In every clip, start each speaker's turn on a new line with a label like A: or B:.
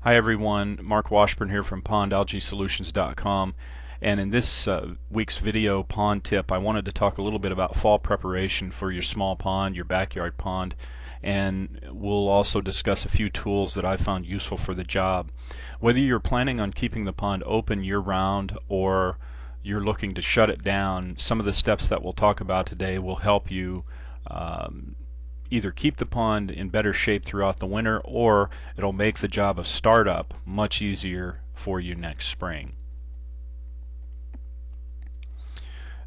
A: Hi everyone, Mark Washburn here from pondalgaesolutions.com, and in this week's video pond tip I wanted to talk a little bit about fall preparation for your small pond, your backyard pond, and we'll also discuss a few tools that I found useful for the job. Whether you're planning on keeping the pond open year-round or you're looking to shut it down, some of the steps that we'll talk about today will help you either keep the pond in better shape throughout the winter, or it'll make the job of startup much easier for you next spring.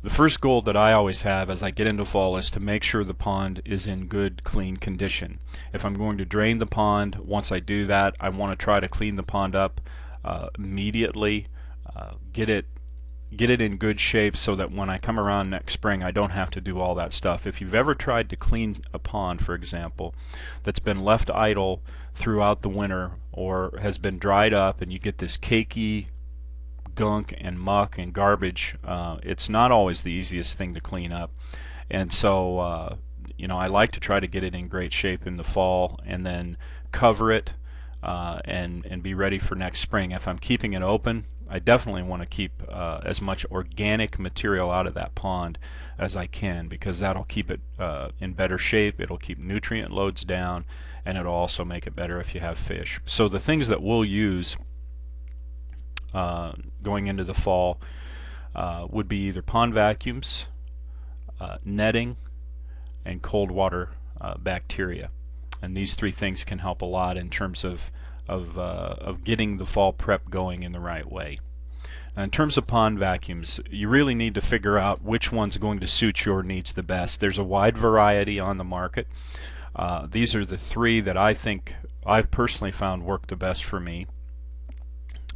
A: The first goal that I always have as I get into fall is to make sure the pond is in good, clean condition. If I'm going to drain the pond, once I do that, I want to try to clean the pond up immediately, get it in good shape so that when I come around next spring I don't have to do all that stuff. If you've ever tried to clean a pond, for example, that's been left idle throughout the winter or has been dried up and you get this cakey gunk and muck and garbage, it's not always the easiest thing to clean up. And so I like to try to get it in great shape in the fall and then cover it and be ready for next spring. If I'm keeping it open, I definitely want to keep as much organic material out of that pond as I can, because that'll keep it in better shape, it'll keep nutrient loads down, and it'll also make it better if you have fish. So the things that we'll use going into the fall would be either pond vacuums, netting, and cold water bacteria. And these three things can help a lot in terms of getting the fall prep going in the right way. Now, in terms of pond vacuums, you really need to figure out which one's going to suit your needs the best. There's a wide variety on the market. These are the three that I think I've personally found work the best for me.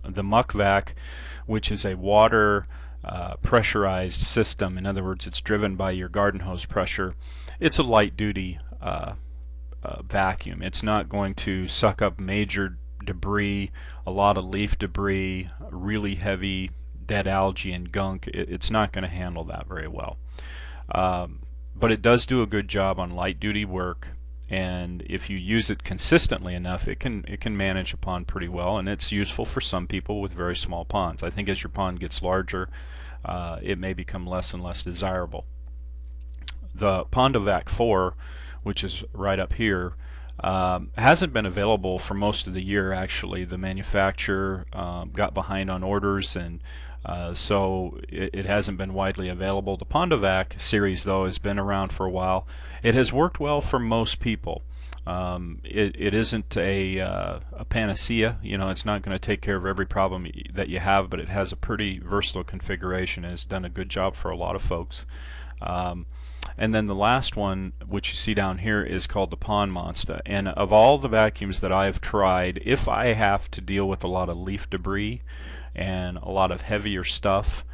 A: The Muck Vac, which is a water pressurized system. In other words, it's driven by your garden hose pressure. It's a light duty vacuum. It's not going to suck up major debris, a lot of leaf debris, really heavy dead algae and gunk. It's not going to handle that very well. But it does do a good job on light duty work, and if you use it consistently enough, it can manage a pond pretty well, and it's useful for some people with very small ponds. I think as your pond gets larger, it may become less and less desirable. The Pondovac 4, which is right up here, hasn't been available for most of the year. Actually, the manufacturer got behind on orders, and so it hasn't been widely available. The Pondovac series, though, has been around for a while. It has worked well for most people. It isn't a panacea. It's not going to take care of every problem that you have, but it has a pretty versatile configuration and has done a good job for a lot of folks. And then the last one, which you see down here, is called the Pond Monster. And of all the vacuums that I've tried, if I have to deal with a lot of leaf debris and a lot of heavier stuff,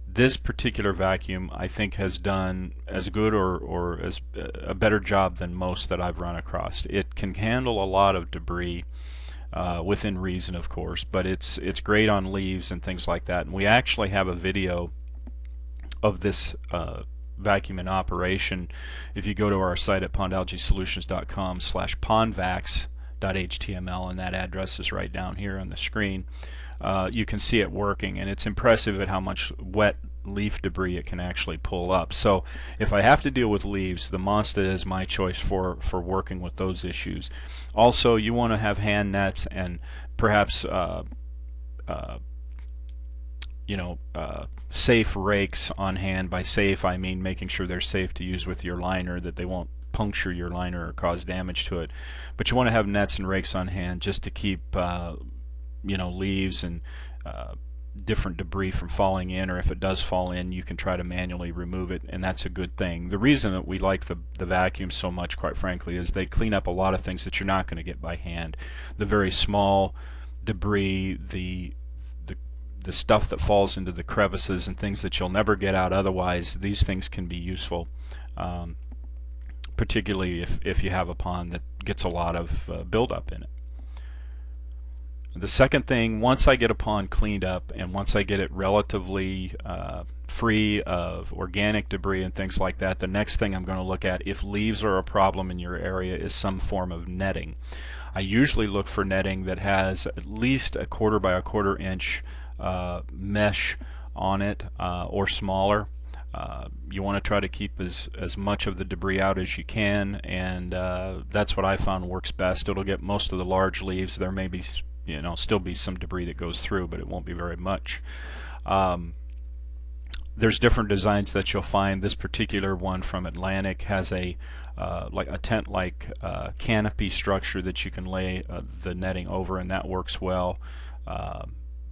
A: this particular vacuum I think has done as good or as a better job than most that I've run across. It can handle a lot of debris within reason, of course, but it's great on leaves and things like that. And we actually have a video of this vacuum in operation. If you go to our site at pondalgaesolutions.com/pondvacs.html, and that address is right down here on the screen, you can see it working, and it's impressive at how much wet leaf debris it can actually pull up. So if I have to deal with leaves, the Monster is my choice for working with those issues. Also, you want to have hand nets and perhaps safe rakes on hand. By safe, I mean making sure they're safe to use with your liner, that they won't puncture your liner or cause damage to it. But you want to have nets and rakes on hand just to keep leaves and different debris from falling in, or if it does fall in, you can try to manually remove it, and that's a good thing. The reason that we like the vacuum so much, quite frankly, is they clean up a lot of things that you're not going to get by hand. The very small debris, the stuff that falls into the crevices and things that you'll never get out otherwise, these things can be useful, particularly if you have a pond that gets a lot of buildup in it. The second thing, once I get a pond cleaned up and once I get it relatively free of organic debris and things like that, the next thing I'm going to look at, if leaves are a problem in your area, is some form of netting. I usually look for netting that has at least a 1/4 by a 1/4 inch mesh on it, or smaller. You want to try to keep as much of the debris out as you can, and that's what I found works best. It'll get most of the large leaves. There may be, still be some debris that goes through, but it won't be very much. There's different designs that you'll find. This particular one from Atlantic has a like a tent-like canopy structure that you can lay the netting over, and that works well.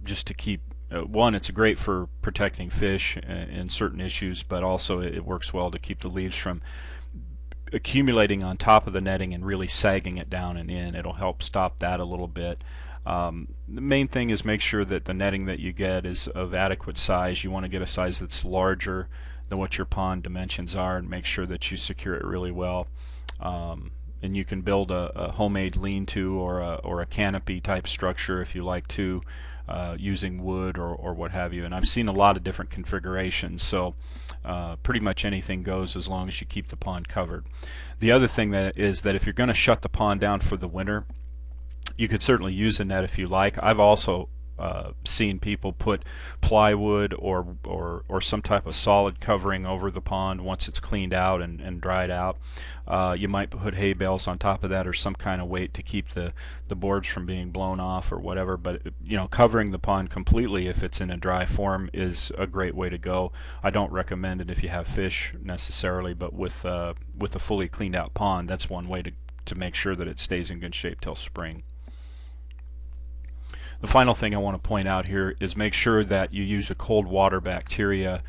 A: Just to keep one, it's great for protecting fish in certain issues, but also it works well to keep the leaves from accumulating on top of the netting and really sagging it down and in. It'll help stop that a little bit. The main thing is make sure that the netting that you get is of adequate size. You want to get a size that's larger than what your pond dimensions are, and make sure that you secure it really well. And you can build a homemade lean-to or a canopy type structure if you like to, using wood or what have you. And I've seen a lot of different configurations, so pretty much anything goes as long as you keep the pond covered. The other thing that is that if you're going to shut the pond down for the winter, you could certainly use a net if you like. I've also seen people put plywood or some type of solid covering over the pond once it's cleaned out and dried out. You might put hay bales on top of that or some kind of weight to keep the boards from being blown off or whatever, but covering the pond completely if it's in a dry form is a great way to go. I don't recommend it if you have fish necessarily, but with a fully cleaned out pond, that's one way to make sure that it stays in good shape till spring. The final thing I want to point out here is make sure that you use a cold water bacteria.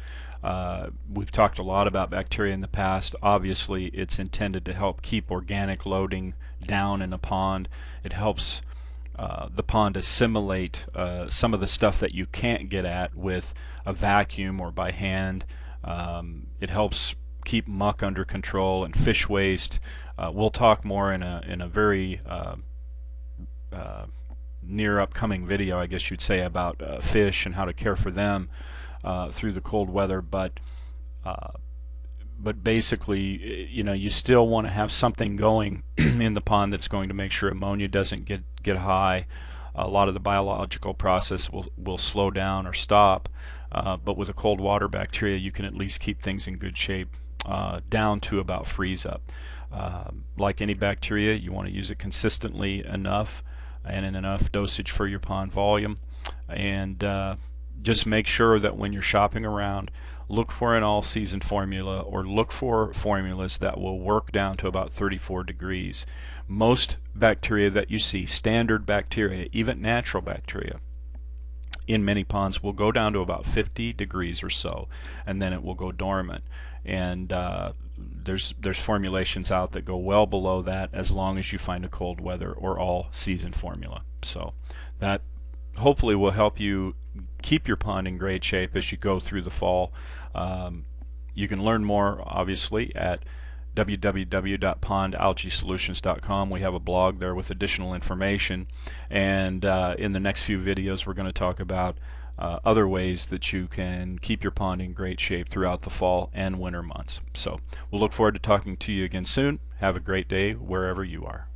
A: We've talked a lot about bacteria in the past. Obviously, it's intended to help keep organic loading down in a pond. It helps the pond assimilate some of the stuff that you can't get at with a vacuum or by hand. It helps keep muck under control and fish waste. We'll talk more in a very near upcoming video, I guess you'd say, about fish and how to care for them through the cold weather. But basically, you still want to have something going in the pond that's going to make sure ammonia doesn't get high. A lot of the biological process will slow down or stop, but with a cold water bacteria you can at least keep things in good shape down to about freeze up. Like any bacteria, you want to use it consistently enough and in enough dosage for your pond volume, and just make sure that when you're shopping around, look for an all-season formula or look for formulas that will work down to about 34 degrees. Most bacteria that you see, standard bacteria, even natural bacteria, in many ponds will go down to about 50 degrees or so, and then it will go dormant. And there's formulations out that go well below that, as long as you find a cold weather or all season formula. So that hopefully will help you keep your pond in great shape as you go through the fall. You can learn more obviously at www.pondalgaesolutions.com. We have a blog there with additional information, and in the next few videos we're going to talk about other ways that you can keep your pond in great shape throughout the fall and winter months. So we'll look forward to talking to you again soon. Have a great day wherever you are.